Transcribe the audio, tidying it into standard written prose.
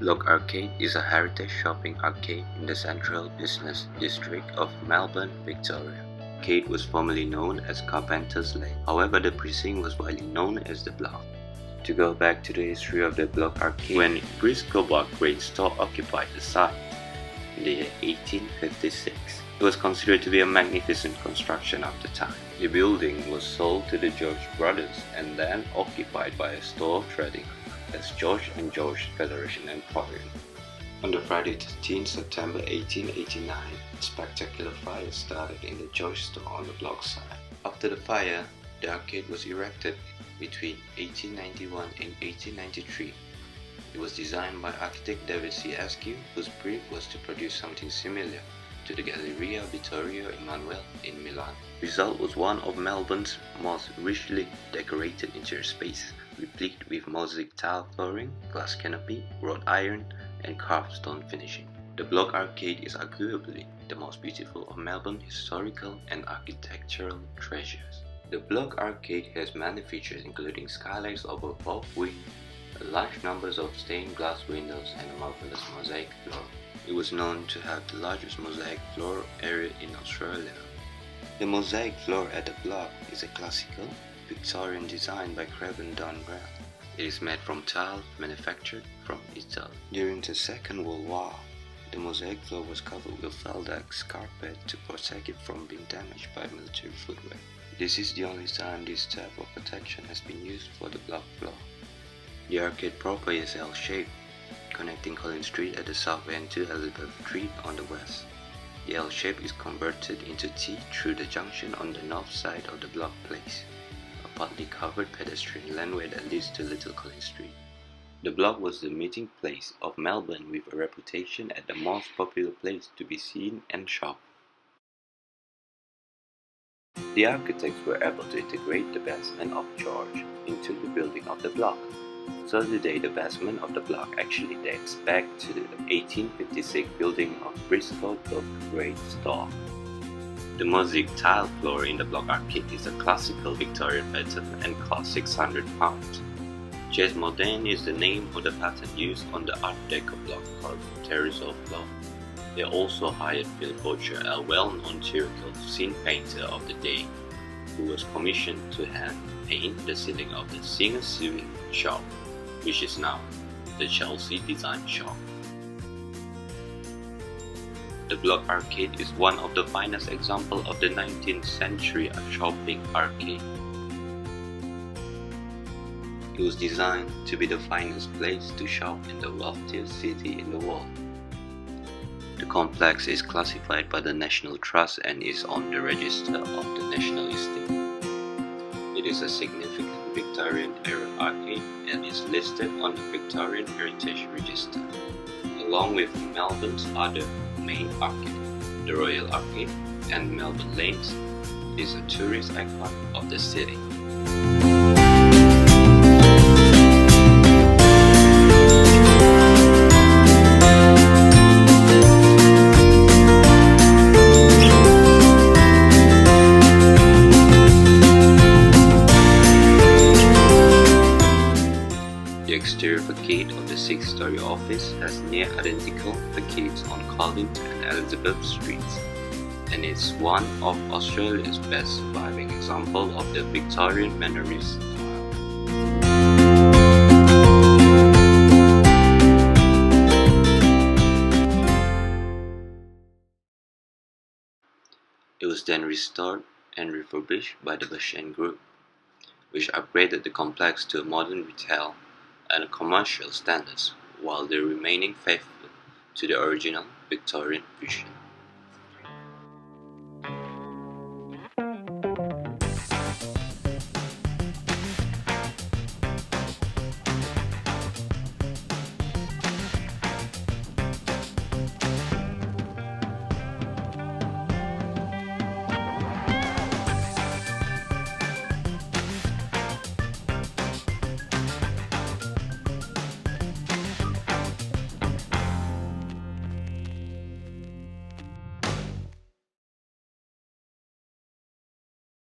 Block Arcade is a heritage shopping arcade in the central business district of Melbourne, Victoria. The arcade was formerly known as Carpenter's Lane, however the precinct was widely known as the Block. To go back to the history of the Block Arcade, when Briscoe Block Grain Store occupied the site in the year 1856, it was considered to be a magnificent construction of the time. The building was sold to the George brothers and then occupied by a store trading as George and George Federation Emporium. On the Friday 13 September 1889, a spectacular fire started in the George store on the Block side. After the fire, the arcade was erected between 1891 and 1893. It was designed by architect David C. Askew, whose brief was to produce something similar to the Galleria Vittorio Emanuele in Milan. The result was one of Melbourne's most richly decorated interior spaces, replete with mosaic tile flooring, glass canopy, wrought iron, and carved stone finishing. The Block Arcade is arguably the most beautiful of Melbourne's historical and architectural treasures. The Block Arcade has many features including skylights over both wings, large numbers of stained glass windows, and a marvelous mosaic floor. It was known to have the largest mosaic floor area in Australia. The mosaic floor at the Block is a classical Victorian design by Craven Don Brown. It is made from tile manufactured from Italy. During the Second World War, the mosaic floor was covered with Feldex carpet to protect it from being damaged by military footwear. This is the only time this type of protection has been used for the Block floor. The arcade proper is L-shaped, connecting Collins Street at the south end to Elizabeth Street on the west. The L shape is converted into T through the junction on the north side of the Block Place, a partly covered pedestrian laneway that leads to Little Collins Street. The Block was the meeting place of Melbourne with a reputation as the most popular place to be seen and shop. The architects were able to integrate the basement of George into the building of the Block. So today the basement of the Block actually dates back to the 1856 building of Briscoe Block Grain Store. The mosaic tile floor in the Block Arcade is a classical Victorian pattern and costs £600. Jazz Moderne is the name of the pattern used on the Art Deco block called terrazzo floor. They also hired Phil Boucher, a well-known theatrical scene painter of the day, who was commissioned to hand paint the ceiling of the Singer's Sewing Shop, which is now the Chelsea Design Shop. The Block Arcade is one of the finest examples of the 19th century shopping arcade. It was designed to be the finest place to shop in the wealthiest city in the world. The complex is classified by the National Trust and is on the Register of the National Estate. It is a significant Victorian-era arcade and is listed on the Victorian Heritage Register, along with Melbourne's other main arcade, the Royal Arcade and Melbourne Lanes. It is a tourist icon of the city. The exterior facade of the 6-story office has near identical facades on Collins and Elizabeth Streets, and is one of Australia's best surviving examples of the Victorian Mannerist style. It was then restored and refurbished by the Basham Group, which upgraded the complex to a modern retail and commercial standards while they remaining faithful to the original Victorian vision.